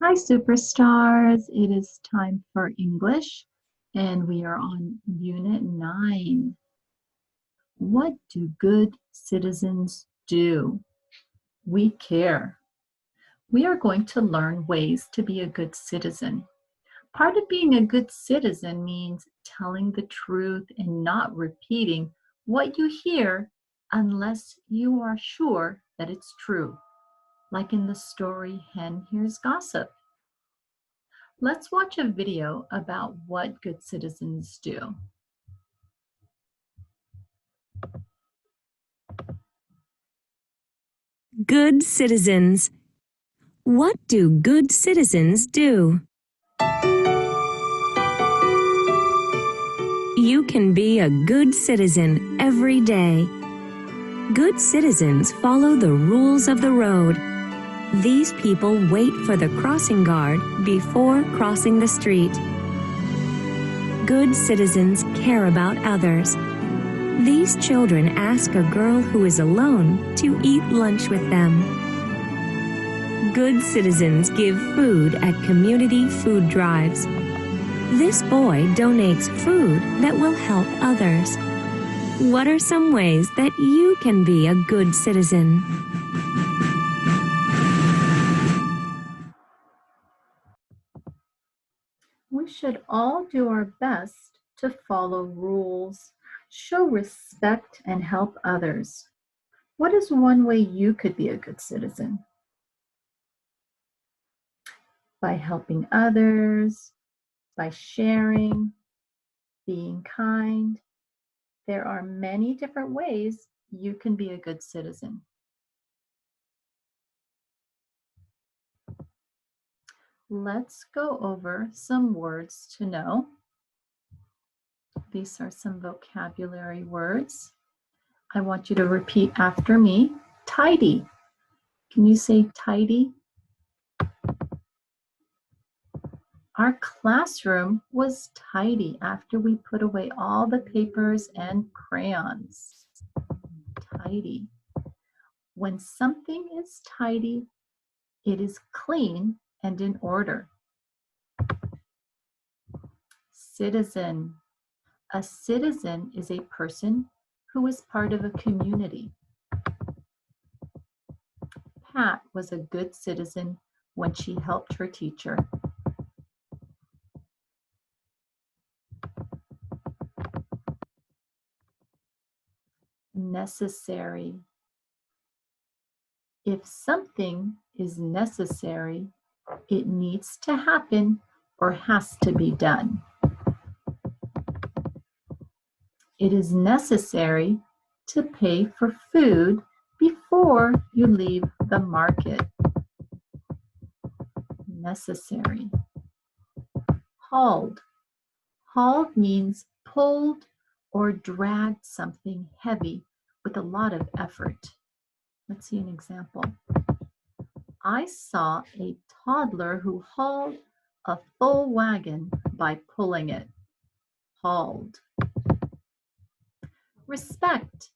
Hi, superstars. It is time for English, and we are on Unit 9. What do good citizens do? We care. We are going to learn ways to be a good citizen. Part of being a good citizen means telling the truth and not repeating what you hear unless you are sure that it's true, like in the story Hen Hears Gossip. Let's watch a video about what good citizens do. Good citizens. What do good citizens do? You can be a good citizen every day. Good citizens follow the rules of the road. These people wait for the crossing guard before crossing the street. Good citizens care about others. These children ask a girl who is alone to eat lunch with them. Good citizens give food at community food drives. This boy donates food that will help others. What are some ways that you can be a good citizen? We should all do our best to follow rules, show respect, and help others. What is one way you could be a good citizen? By helping others, by sharing, being kind. There are many different ways you can be a good citizen. Let's go over some words to know. These are some vocabulary words. I want you to repeat after me. Tidy. Can you say tidy? Our classroom was tidy after we put away all the papers and crayons. Tidy. When something is tidy, it is clean and in order. Citizen. A citizen is a person who is part of a community. Pat was a good citizen when she helped her teacher. Necessary. If something is necessary, it needs to happen or has to be done. It is necessary to pay for food before you leave the market. Necessary. Hauled. Hauled means pulled or dragged something heavy with a lot of effort. Let's see an example. I saw a toddler who hauled a full wagon by pulling it. Hauled. Respect.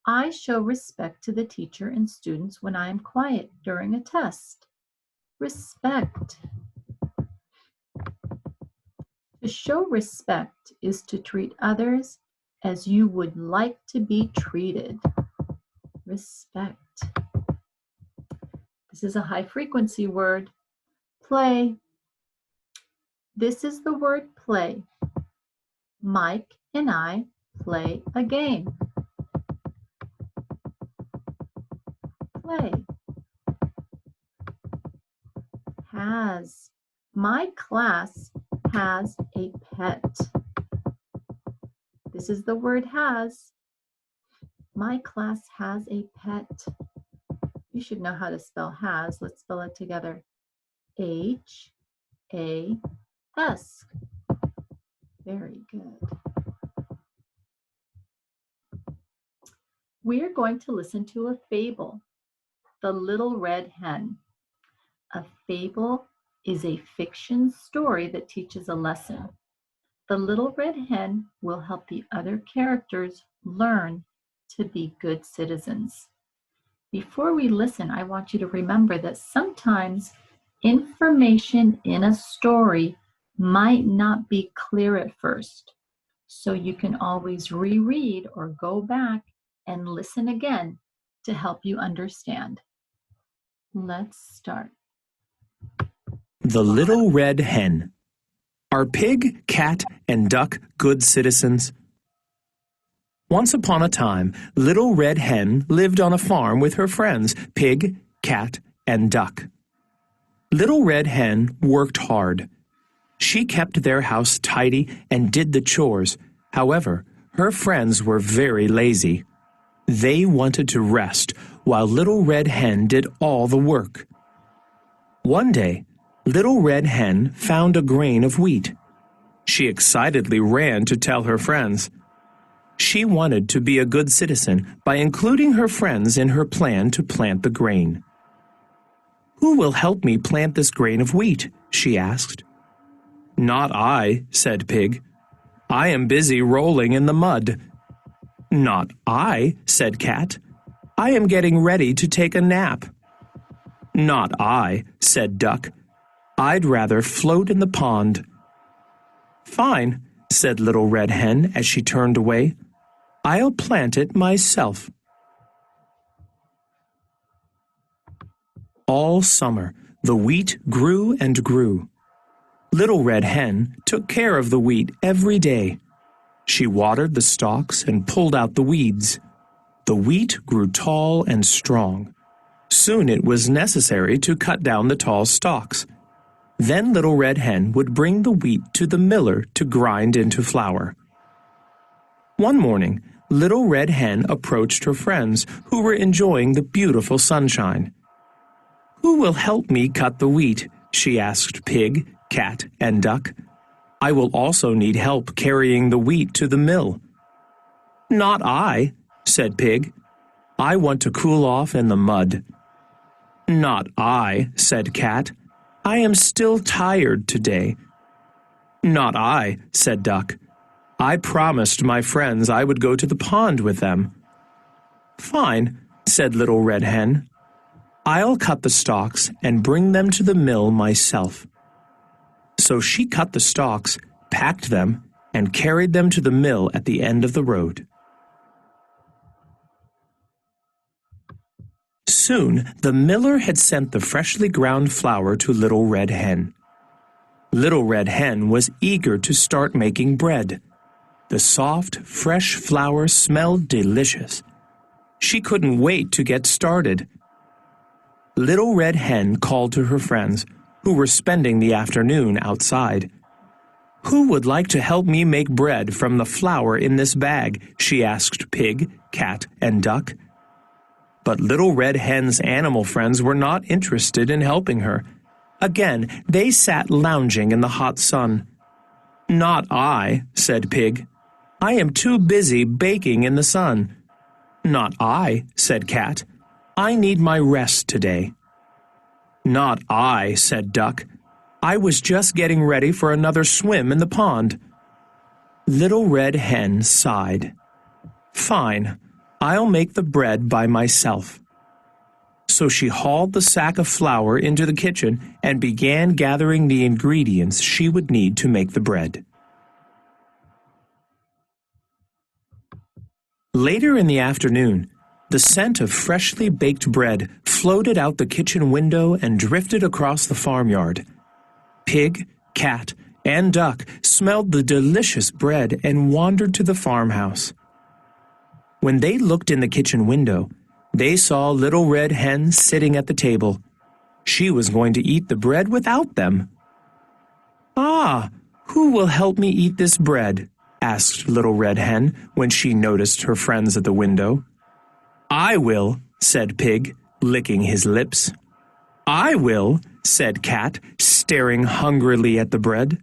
I show respect to the teacher and students when I am quiet during a test. Respect. To show respect is to treat others as you would like to be treated. Respect. This is a high frequency word. Play. This is the word play. Mike and I play a game. Play. Has. My class has a pet. This is the word has. My class has a pet. You should know how to spell has. Let's spell it together. H-A-S. Very good. We are going to listen to a fable, The Little Red Hen. A fable is a fiction story that teaches a lesson. The Little Red Hen will help the other characters learn to be good citizens. Before we listen, I want you to remember that sometimes Information in a story might not be clear at first, so you can always reread or go back and listen again to help you understand. Let's start. The Little Red Hen. Are pig, cat, and duck good citizens? Once upon a time, Little Red Hen lived on a farm with her friends, pig, cat, and duck. Little Red Hen worked hard. She kept their house tidy and did the chores. However, her friends were very lazy. They wanted to rest while Little Red Hen did all the work. One day, Little Red Hen found a grain of wheat. She excitedly ran to tell her friends. She wanted to be a good citizen by including her friends in her plan to plant the grain. "Who will help me plant this grain of wheat?" she asked. "Not I," said Pig. "I am busy rolling in the mud." "Not I," said Cat. "I am getting ready to take a nap." "Not I," said Duck. "I'd rather float in the pond." "Fine," said Little Red Hen as she turned away. "I'll plant it myself." All summer, the wheat grew and grew. Little Red Hen took care of the wheat every day. She watered the stalks and pulled out the weeds. The wheat grew tall and strong. Soon it was necessary to cut down the tall stalks. Then Little Red Hen would bring the wheat to the miller to grind into flour. One morning, Little Red Hen approached her friends who were enjoying the beautiful sunshine. "Who will help me cut the wheat?" she asked Pig, Cat, and Duck. "I will also need help carrying the wheat to the mill." "Not I," said Pig. "I want to cool off in the mud." "Not I," said Cat. "I am still tired today." "Not I," said Duck. "I promised my friends I would go to the pond with them." "Fine," said Little Red Hen. "I'll cut the stalks and bring them to the mill myself." So she cut the stalks, packed them, and carried them to the mill at the end of the road. Soon the miller had sent the freshly ground flour to Little Red Hen. Little Red Hen was eager to start making bread. The soft, fresh flour smelled delicious. She couldn't wait to get started. Little Red Hen called to her friends, who were spending the afternoon outside. "Who would like to help me make bread from the flour in this bag?" she asked Pig, Cat, and Duck. But Little Red Hen's animal friends were not interested in helping her. Again, they sat lounging in the hot sun. "Not I," said Pig. "I am too busy baking in the sun." "Not I," said Cat. "I need my rest today." "Not I," said Duck. "I was just getting ready for another swim in the pond." Little Red Hen sighed. "Fine, I'll make the bread by myself." So she hauled the sack of flour into the kitchen and began gathering the ingredients she would need to make the bread. Later in the afternoon, the scent of freshly baked bread floated out the kitchen window and drifted across the farmyard. Pig, Cat, and Duck smelled the delicious bread and wandered to the farmhouse. When they looked in the kitchen window, they saw Little Red Hen sitting at the table. She was going to eat the bread without them. "Ah, who will help me eat this bread?" asked Little Red Hen when she noticed her friends at the window. "I will," said Pig, licking his lips. "I will," said Cat, staring hungrily at the bread.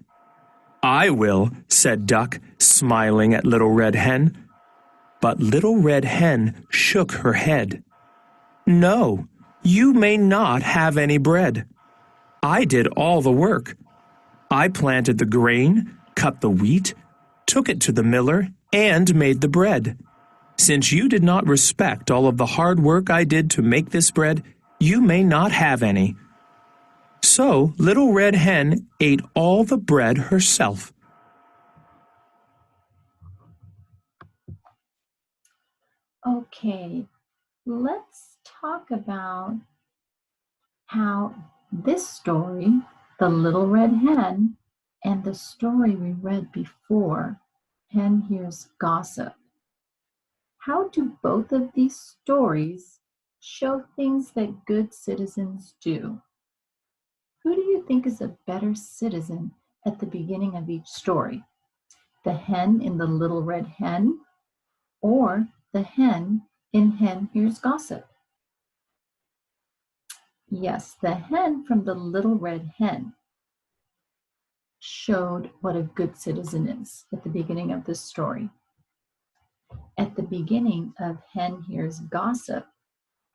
"I will," said Duck, smiling at Little Red Hen. But Little Red Hen shook her head. "No, you may not have any bread. I did all the work. I planted the grain, cut the wheat, took it to the miller, and made the bread. Since you did not respect all of the hard work I did to make this bread, you may not have any." So Little Red Hen ate all the bread herself. Okay, let's talk about how this story, The Little Red Hen, and the story we read before, Hen Hears Gossip. How do both of these stories show things that good citizens do? Who do you think is a better citizen at the beginning of each story? The hen in The Little Red Hen or the hen in Hen Hears Gossip? Yes, the hen from The Little Red Hen showed what a good citizen is at the beginning of this story. At the beginning of Hen Hears Gossip,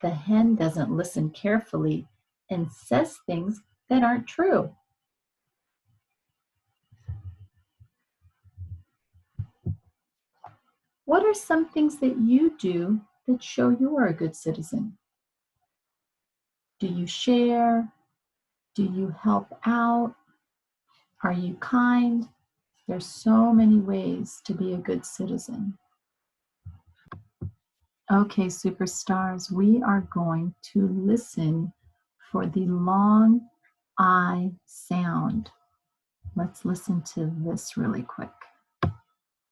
the hen doesn't listen carefully and says things that aren't true. What are some things that you do that show you are a good citizen? Do you share? Do you help out? Are you kind? There's so many ways to be a good citizen. Okay, superstars, we are going to listen for the long I sound. Let's listen to this really quick.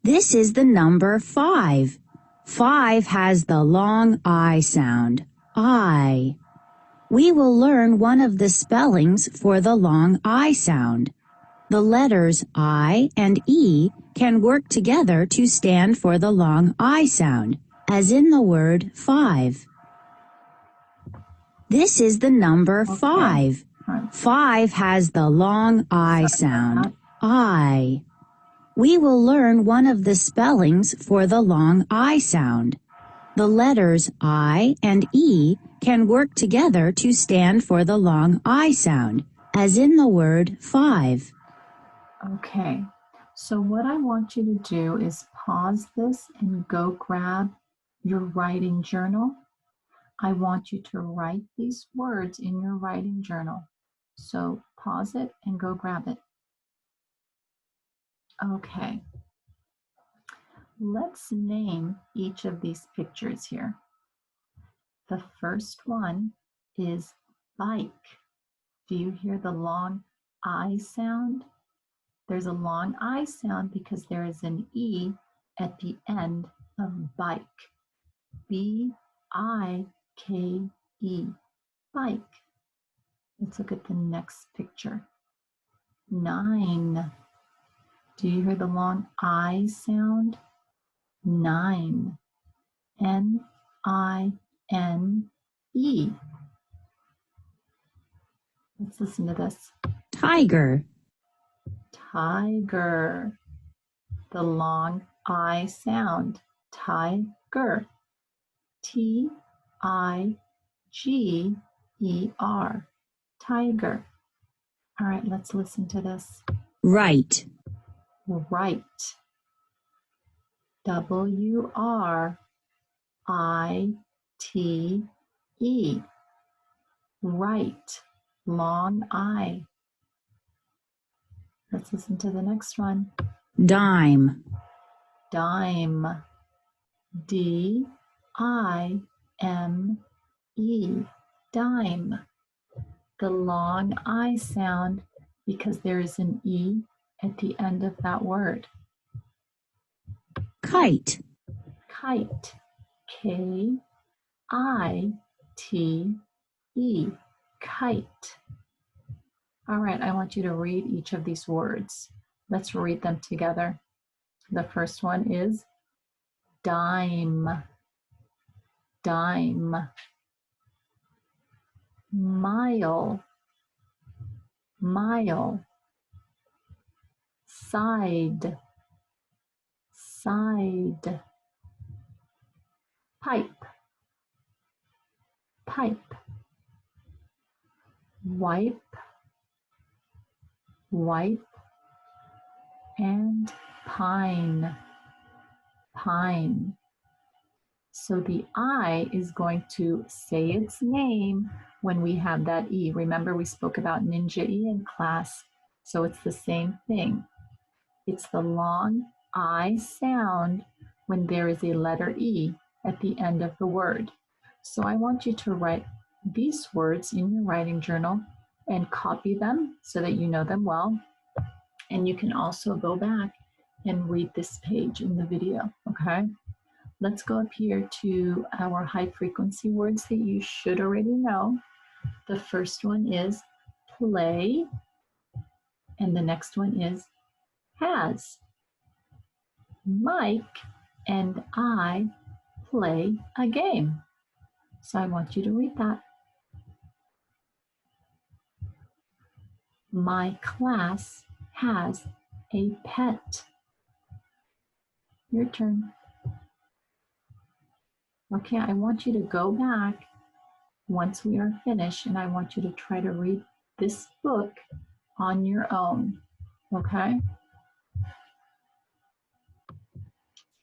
This is the number 5. 5 has the long I sound, I. We will learn one of the spellings for the long I sound. The letters I and E can work together to stand for the long I sound, as in the word 5. This is the number 5. 5 has the long I sound, I. We will learn one of the spellings for the long I sound. The letters I and E can work together to stand for the long I sound, as in the word 5. Okay, so what I want you to do is pause this and go grab your writing journal. I want you to write these words in your writing journal. So pause it and go grab it. Okay, let's name each of these pictures here. The first one is bike. Do you hear the long I sound? There's a long I sound because there is an E at the end of bike. B-I-K-E, bike. Let's look at the next picture. 9. Do you hear the long I sound? 9. N-I-N-E. Let's listen to this. Tiger. Tiger. The long I sound. Tiger. T-I-G-E-R. Tiger. All right, let's listen to this. Right. Right. W-R-I-T-E. Right. Long I. Let's listen to the next one. Dime. Dime. D-I-M-E. Dime. The long I sound because there is an E at the end of that word. Kite. Kite. K-I-T-E. Kite. All right, I want you to read each of these words. Let's read them together. The first one is dime. Dime. Mile. Mile. Side. Side. Pipe. Pipe. Wipe. Wipe. And pine. Pine. So the I is going to say its name when we have that E. Remember, we spoke about ninja E in class, so it's the same thing. It's the long I sound when there is a letter E at the end of the word. So I want you to write these words in your writing journal and copy them so that you know them well. And you can also go back and read this page in the video, okay? Let's go up here to our high frequency words that you should already know. The first one is play, and the next one is has. Mike and I play a game. So I want you to read that. My class has a pet. Your turn. Okay, I want you to go back once we are finished, and I want you to try to read this book on your own. Okay?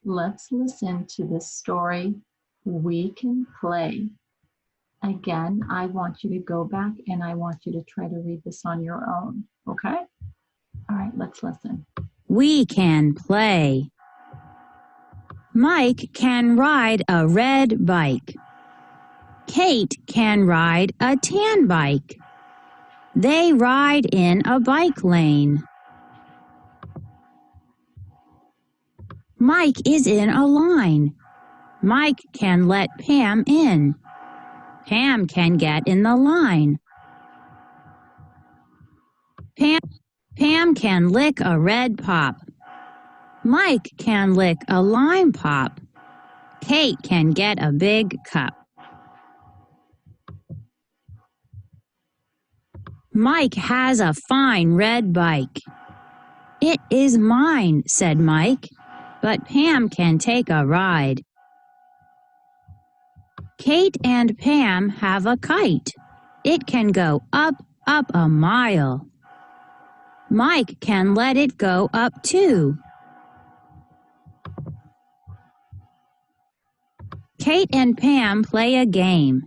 Let's listen to the story, We Can Play. Again, I want you to go back and I want you to try to read this on your own. Okay? All right, let's listen. We can play. Mike can ride a red bike. Kate can ride a tan bike. They ride in a bike lane. Mike is in a line. Mike can let Pam in. Pam can get in the line. Pam can lick a red pop. Mike can lick a lime pop. Kate can get a big cup. Mike has a fine red bike. It is mine, said Mike, but Pam can take a ride. Kate and Pam have a kite. It can go up a mile. Mike can let it go up too. Kate and Pam play a game.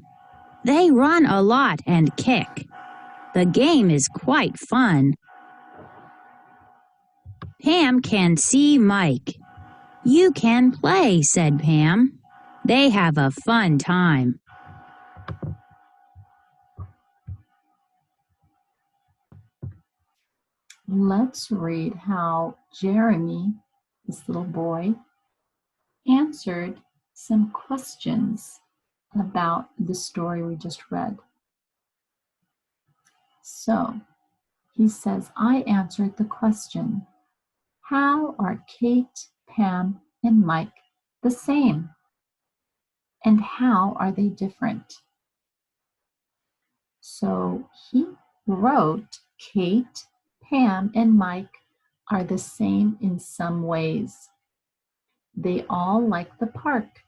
They run a lot and kick. The game is quite fun. Pam can see Mike. You can play, said Pam. They have a fun time. Let's read how Jeremy, this little boy, answered some questions about the story we just read. So he says, I answered the question, how are Kate, Pam, and Mike the same? And how are they different? So he wrote, Kate, Pam, and Mike are the same in some ways. They all like the park.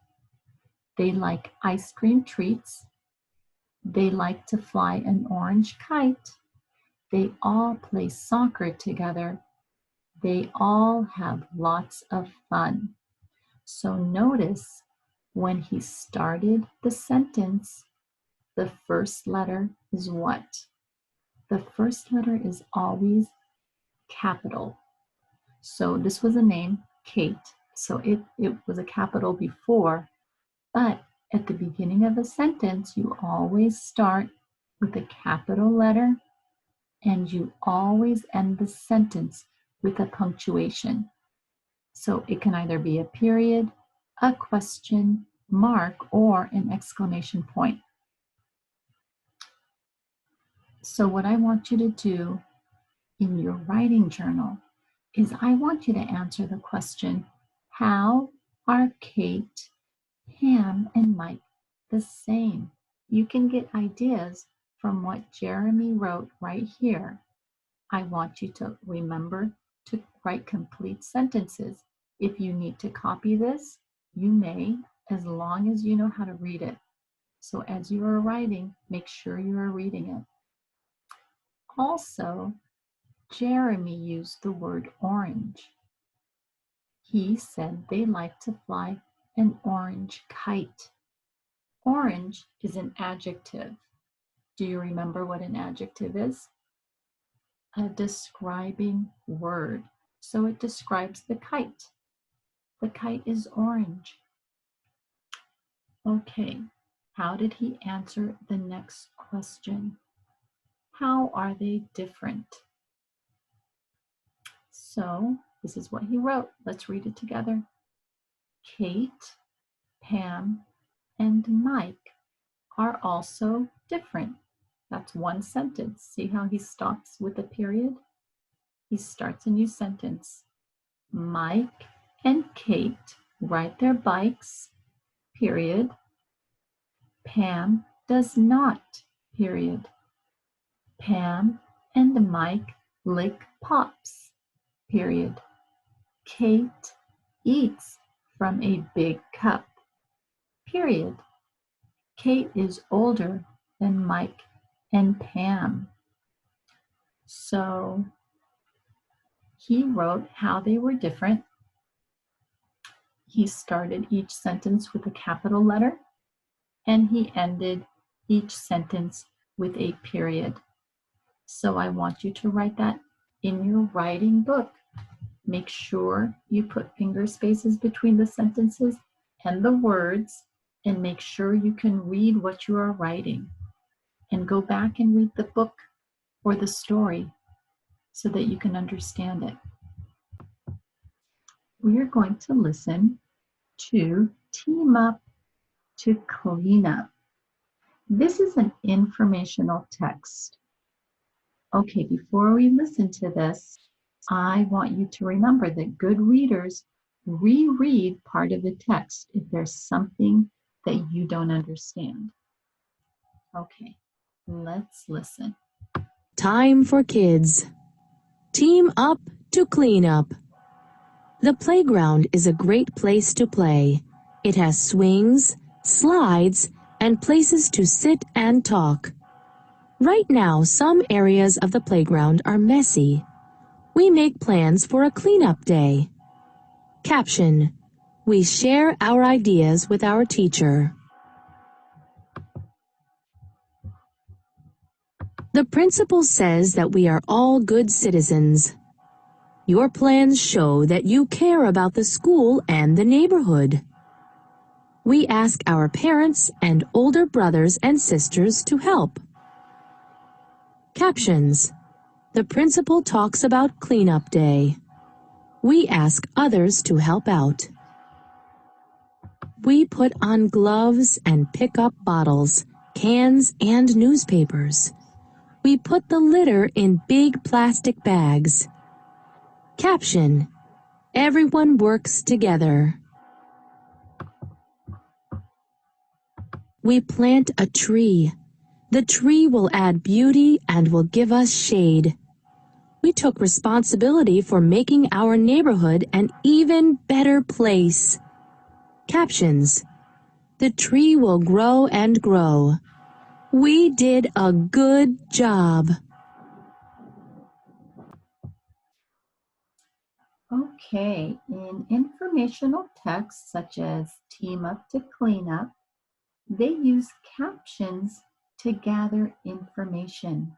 They like ice cream treats. They like to fly an orange kite. They all play soccer together. They all have lots of fun. So notice when he started the sentence, the first letter is what? The first letter is always capital. So this was a name, Kate. So it was a capital before, but at the beginning of a sentence, you always start with a capital letter and you always end the sentence with a punctuation. So it can either be a period, a question mark, or an exclamation point. So what I want you to do in your writing journal is I want you to answer the question, how are Kate, Pam, and Mike the same? You can get ideas from what Jeremy wrote right here. I want you to remember to write complete sentences. If you need to copy this, you may, as long as you know how to read it. So as you are writing, make sure you are reading it. Also, Jeremy used the word orange. He said they like to fly an orange kite. Orange is an adjective. Do you remember what an adjective is? A describing word. So it describes the kite. The kite is orange. Okay, how did he answer the next question? How are they different? So this is what he wrote. Let's read it together. Kate, Pam, and Mike are also different. That's one sentence. See how he stops with a period? He starts a new sentence. Mike and Kate ride their bikes, period. Pam does not, period. Pam and Mike lick pops, period. Kate eats from a big cup, period. Kate is older than Mike and Pam. So he wrote how they were different. He started each sentence with a capital letter, and he ended each sentence with a period. So I want you to write that in your writing book. Make sure you put finger spaces between the sentences and the words, and make sure you can read what you are writing. And go back and read the book or the story so that you can understand it. We are going to listen to Team Up to Clean Up. This is an informational text. Okay, before we listen to this, I want you to remember that good readers reread part of the text if there's something that you don't understand. Okay, let's listen. Time for kids. Team up to clean up. The playground is a great place to play. It has swings, slides, and places to sit and talk. Right now, some areas of the playground are messy. We make plans for a cleanup day. Caption: we share our ideas with our teacher. The principal says that we are all good citizens. Your plans show that you care about the school and the neighborhood. We ask our parents and older brothers and sisters to help. Captions: the principal talks about cleanup day. We ask others to help out. We put on gloves and pick up bottles, cans, and newspapers. We put the litter in big plastic bags. Caption: everyone works together. We plant a tree. The tree will add beauty and will give us shade. We took responsibility for making our neighborhood an even better place. Captions: the tree will grow and grow. We did a good job. Okay, in informational texts such as Team Up to Clean Up, they use captions to gather information.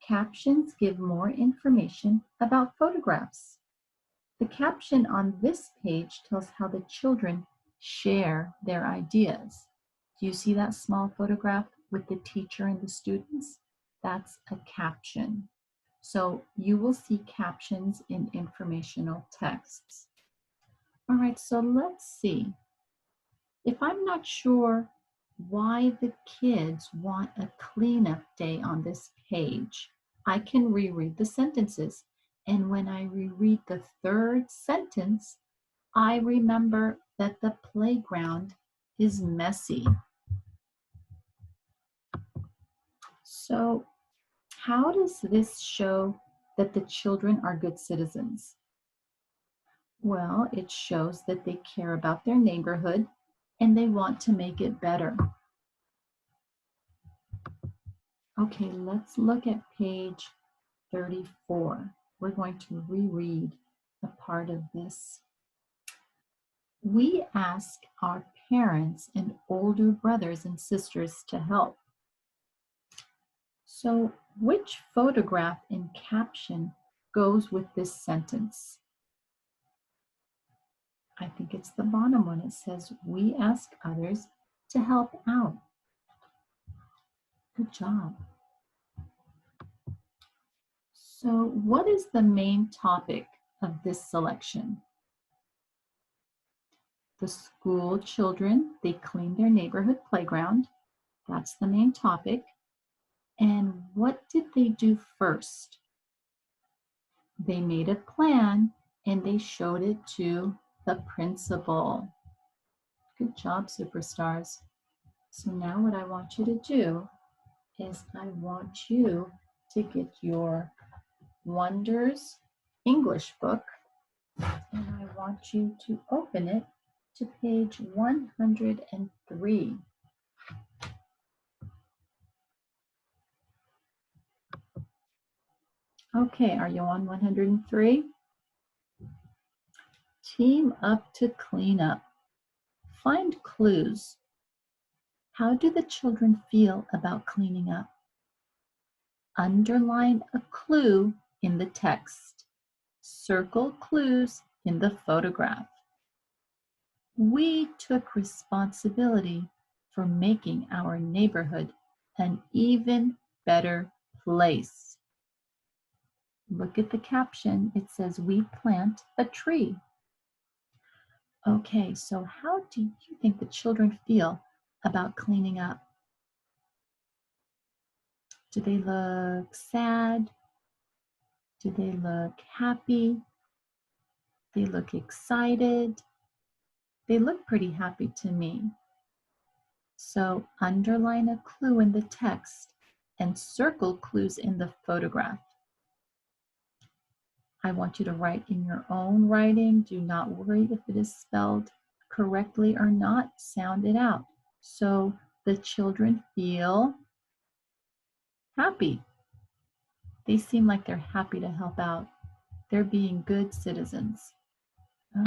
Captions give more information about photographs. The caption on this page tells how the children share their ideas. Do you see that small photograph with the teacher and the students? That's a caption. So you will see captions in informational texts. All right, so let's see. If I'm not sure why the kids want a cleanup day on this page, I can reread the sentences. And when I reread the third sentence, I remember that the playground is messy. So how does this show that the children are good citizens? Well, it shows that they care about their neighborhood and they want to make it better. Okay, let's look at page 34. We're going to reread a part of this. We ask our parents and older brothers and sisters to help. So, which photograph and caption goes with this sentence? I think it's the bottom one. It says, we ask others to help out. Good job. So, what is the main topic of this selection? The school children, they clean their neighborhood playground. That's the main topic. And what did they do first? They made a plan and they showed it to the principal. Good job, superstars. So now what I want you to do is I want you to get your Wonders English book and I want you to open it to page 103. Okay, are you on 103? Team up to clean up. Find clues. How do the children feel about cleaning up? Underline a clue in the text. Circle clues in the photograph. We took responsibility for making our neighborhood an even better place. Look at the caption. It says, we plant a tree. Okay, so how do you think the children feel about cleaning up? Do they look sad? Do they look happy? They look excited? They look pretty happy to me. So underline a clue in the text and circle clues in the photograph. I want you to write in your own writing. Do not worry if it is spelled correctly or not. Sound it out. So the children feel happy. They seem like they're happy to help out. They're being good citizens.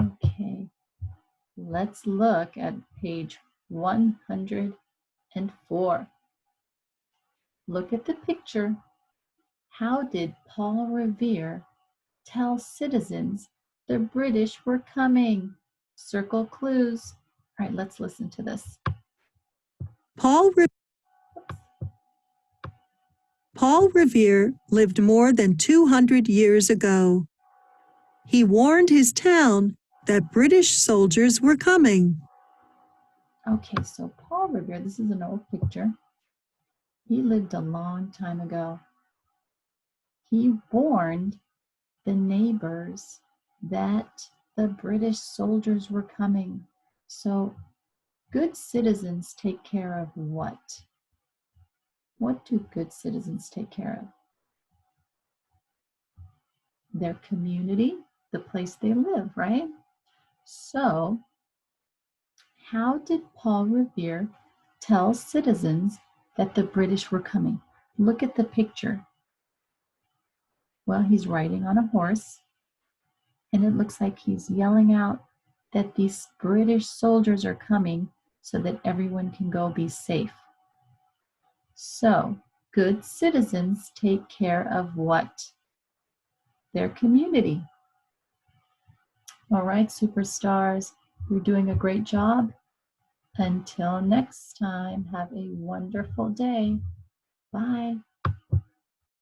Okay, let's look at page 104. Look at the picture. How did Paul Revere tell citizens the British were coming? Circle clues. All right, let's listen to this. Paul Revere lived more than 200 years ago. He warned his town that British soldiers were coming. Okay, so Paul Revere, this is an old picture. He lived a long time ago. He warned the neighbors that the British soldiers were coming. So good citizens take care of what? What do good citizens take care of? Their community, the place they live, right? So how did Paul Revere tell citizens that the British were coming? Look at the picture. Well, he's riding on a horse, and it looks like he's yelling out that these British soldiers are coming so that everyone can go be safe. So, good citizens take care of what? Their community. All right, superstars, you're doing a great job. Until next time, have a wonderful day. Bye.